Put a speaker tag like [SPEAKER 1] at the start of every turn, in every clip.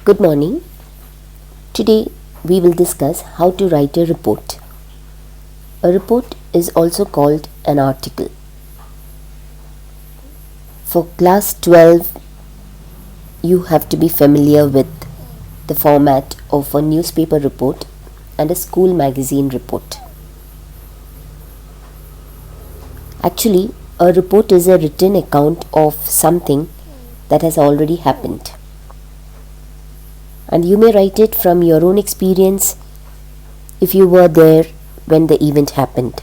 [SPEAKER 1] Good morning. Today we will discuss how to write a report. A report is also called an article. For class 12, you have to be familiar with the format of a newspaper report and a school magazine report. Actually, a report is a written account of something that has already happened. And you may write it from your own experience if you were there when the event happened.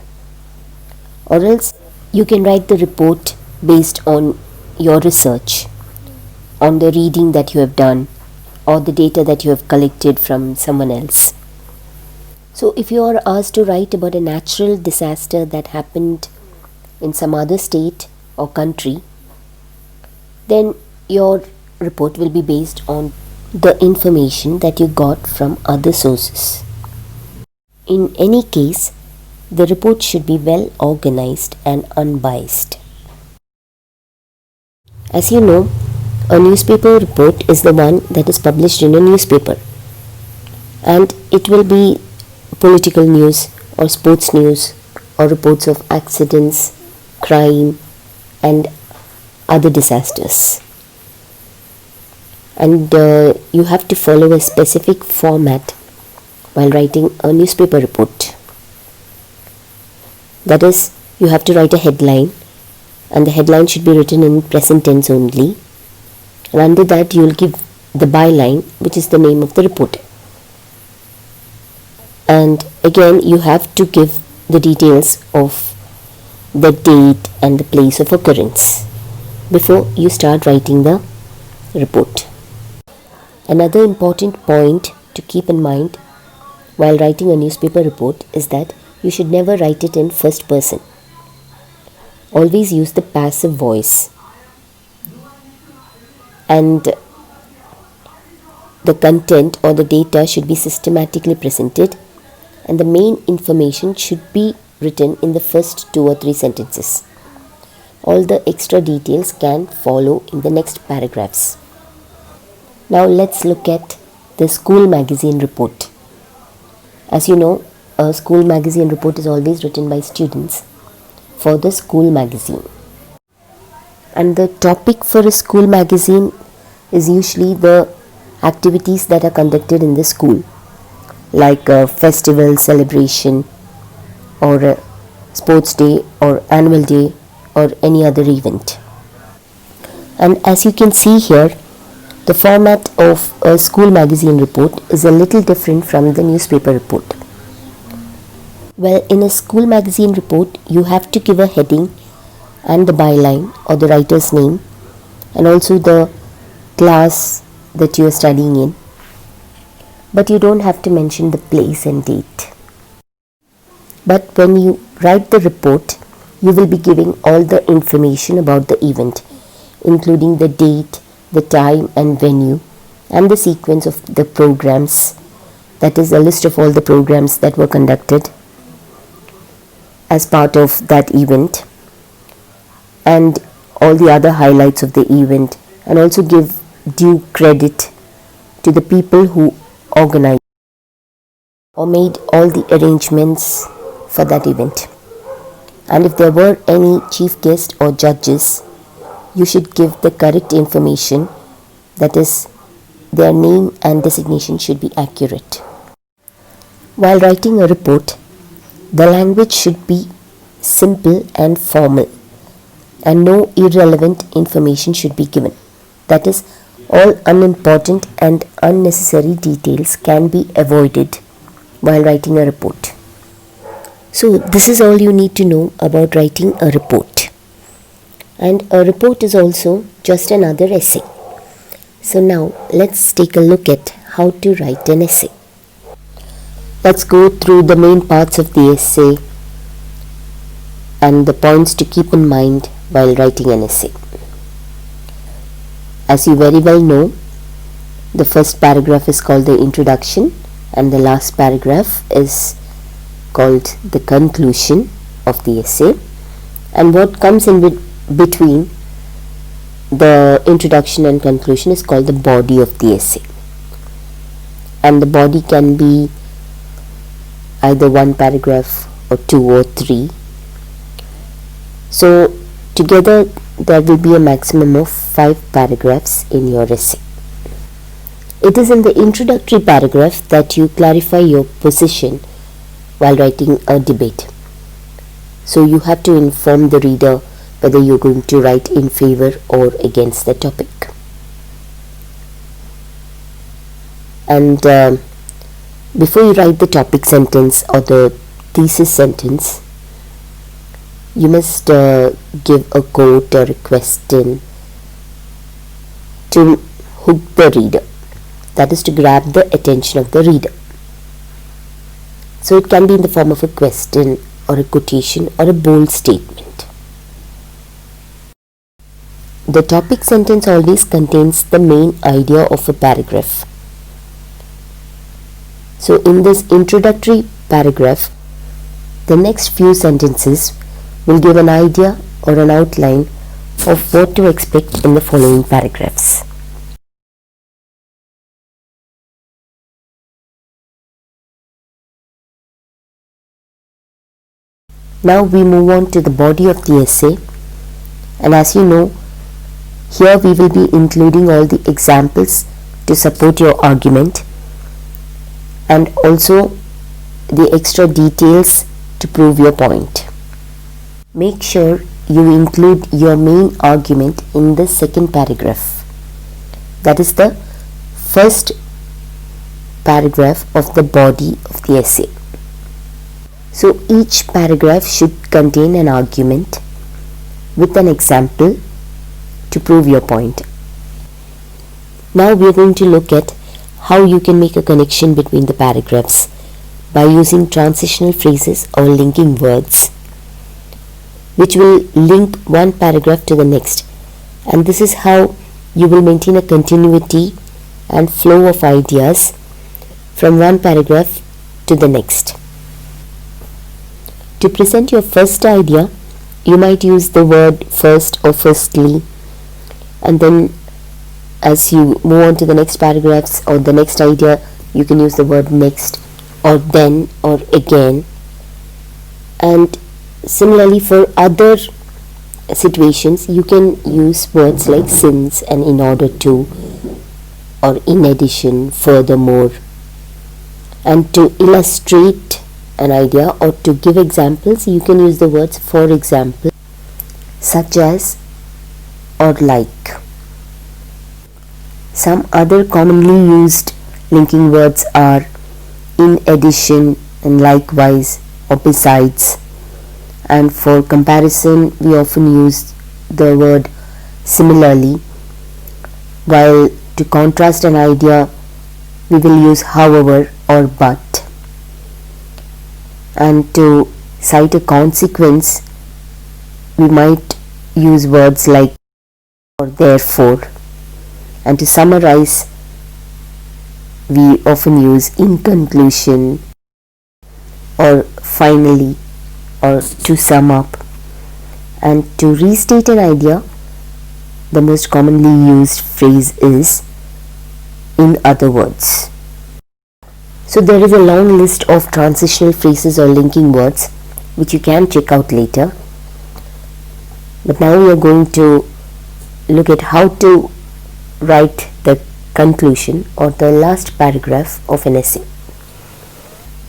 [SPEAKER 1] Or else you can write the report based on your research, on the reading that you have done, or the data that you have collected from someone else. So if you are asked to write about a natural disaster that happened in some other state or country, then your report will be based on the information that you got from other sources. In any case, the report should be well organized and unbiased. As you know, a newspaper report is the one that is published in a newspaper, and it will be political news or sports news or reports of accidents, crime and other disasters. And you have to follow a specific format while writing a newspaper report. That is, you have to write a headline, and the headline should be written in present tense only, and under that you will give the byline, which is the name of the report. And again, you have to give the details of the date and the place of occurrence before you start writing the report. Another important point to keep in mind while writing a newspaper report is that you should never write it in first person. Always use the passive voice, and the content or the data should be systematically presented, and the main information should be written in the first 2 or 3 sentences. All the extra details can follow in the next paragraphs. Now let's look at the school magazine report. As you know, a school magazine report is always written by students for the school magazine. And the topic for a school magazine is usually the activities that are conducted in the school, like a festival celebration or a sports day or annual day or any other event. And as you can see here, the format of a school magazine report is a little different from the newspaper report. Well, in a school magazine report, you have to give a heading and the byline or the writer's name, and also the class that you are studying in. But you don't have to mention the place and date. But when you write the report, you will be giving all the information about the event, including the date, the time and venue, and the sequence of the programs, that is a list of all the programs that were conducted as part of that event, and all the other highlights of the event, and also give due credit to the people who organized or made all the arrangements for that event. And if there were any chief guests or judges, you should give the correct information, that is, their name and designation should be accurate. While writing a report, the language should be simple and formal, and no irrelevant information should be given. That is, all unimportant and unnecessary details can be avoided while writing a report. So this is all you need to know about writing a report. And a report is also just another essay. So now let's take a look at how to write an essay. Let's go through the main parts of the essay and the points to keep in mind while writing an essay. As you very well know, the first paragraph is called the introduction, and the last paragraph is called the conclusion of the essay. And what comes in between the introduction and conclusion is called the body of the essay. and the body can be either one paragraph or two or three. So together there will be a maximum of 5 paragraphs in your essay. It is in the introductory paragraph that you clarify your position while writing a debate. So you have to inform the reader whether you're going to write in favor or against the topic. And before you write the topic sentence or the thesis sentence, you must give a quote or a question to hook the reader. That is to grab the attention of the reader. So it can be in the form of a question or a quotation or a bold statement. The topic sentence always contains the main idea of a paragraph. So in this introductory paragraph, the next few sentences will give an idea or an outline of what to expect in the following paragraphs. Now we move on to the body of the essay, and as you know, here we will be including all the examples to support your argument and also the extra details to prove your point. Make sure you include your main argument in the second paragraph. That is the first paragraph of the body of the essay. So each paragraph should contain an argument with an example to prove your point. Now we are going to look at how you can make a connection between the paragraphs by using transitional phrases or linking words, which will link one paragraph to the next, and this is how you will maintain a continuity and flow of ideas from one paragraph to the next. To present your first idea, you might use the word first or firstly, and then as you move on to the next paragraphs or the next idea, you can use the word next or then or again. And similarly for other situations, you can use words like since and in order to or in addition, furthermore. And to illustrate an idea or to give examples, you can use the words for example, such as, or like. Some other commonly used linking words are in addition and likewise or besides. And for comparison, we often use the word similarly, while to contrast an idea, we will use however or but. And to cite a consequence, we might use words like or therefore. And to summarize, we often use in conclusion or finally or to sum up. And to restate an idea, the most commonly used phrase is in other words. So there is a long list of transitional phrases or linking words which you can check out later. But now we are going to look at how to write the conclusion or the last paragraph of an essay.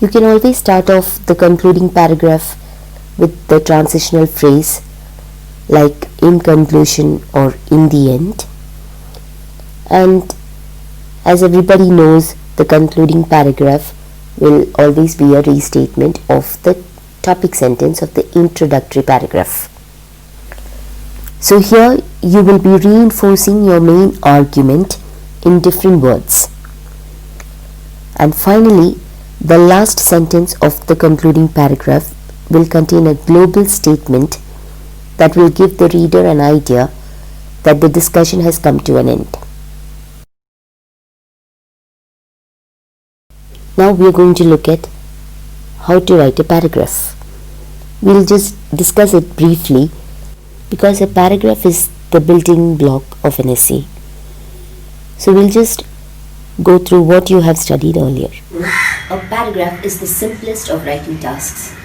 [SPEAKER 1] You can always start off the concluding paragraph with the transitional phrase like in conclusion or in the end. And as everybody knows, the concluding paragraph will always be a restatement of the topic sentence of the introductory paragraph. So here you will be reinforcing your main argument in different words. And finally, the last sentence of the concluding paragraph will contain a global statement that will give the reader an idea that the discussion has come to an end. Now we are going to look at how to write a paragraph. We'll just discuss it briefly because a paragraph is the building block of an essay. So we'll just go through what you have studied earlier. A paragraph is the simplest of writing tasks.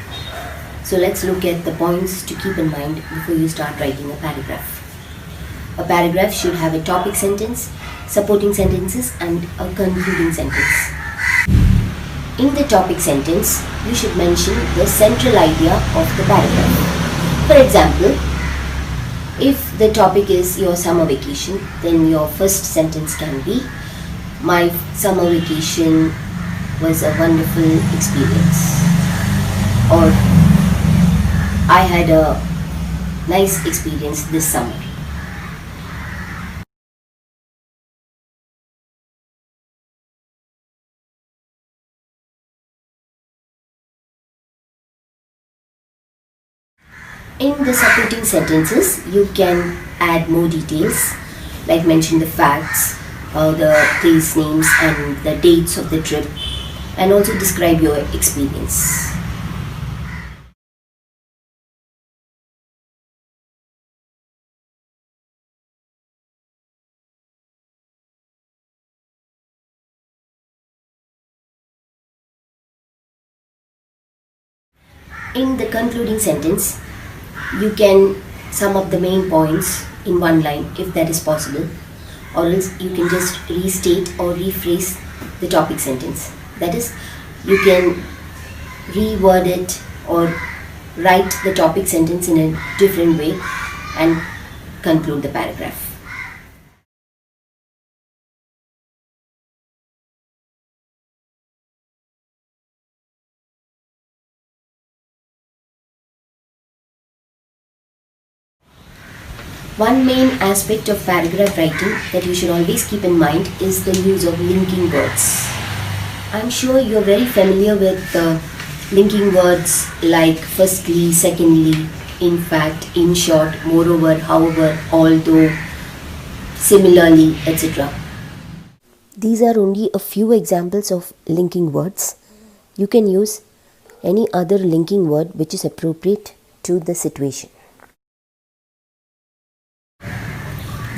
[SPEAKER 1] So let's look at the points to keep in mind before you start writing a paragraph. A paragraph should have a topic sentence, supporting sentences, and a concluding sentence. In the topic sentence, you should mention the central idea of the paragraph. For example, if the topic is your summer vacation, then your first sentence can be, "My summer vacation was a wonderful experience," or "I had a nice experience this summer." In the supporting sentences, you can add more details, like mention the facts, the place names and the dates of the trip, and also describe your experience. In the concluding sentence, you can sum up the main points in one line if that is possible, or else you can just restate or rephrase the topic sentence. That is, you can reword it or write the topic sentence in a different way and conclude the paragraph. One main aspect of paragraph writing that you should always keep in mind is the use of linking words. I'm sure you're very familiar with linking words like firstly, secondly, in fact, in short, moreover, however, although, similarly, etc. These are only a few examples of linking words. You can use any other linking word which is appropriate to the situation.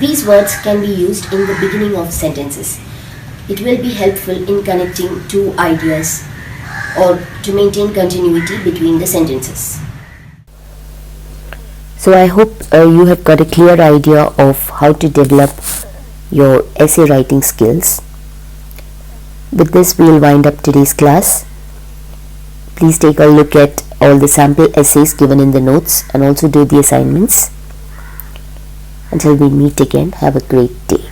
[SPEAKER 1] These words can be used in the beginning of sentences. It will be helpful in connecting two ideas or to maintain continuity between the sentences. So I hope you have got a clear idea of how to develop your essay writing skills. With this, we'll wind up today's class. Please take a look at all the sample essays given in the notes and also do the assignments. Until we meet again, have a great day.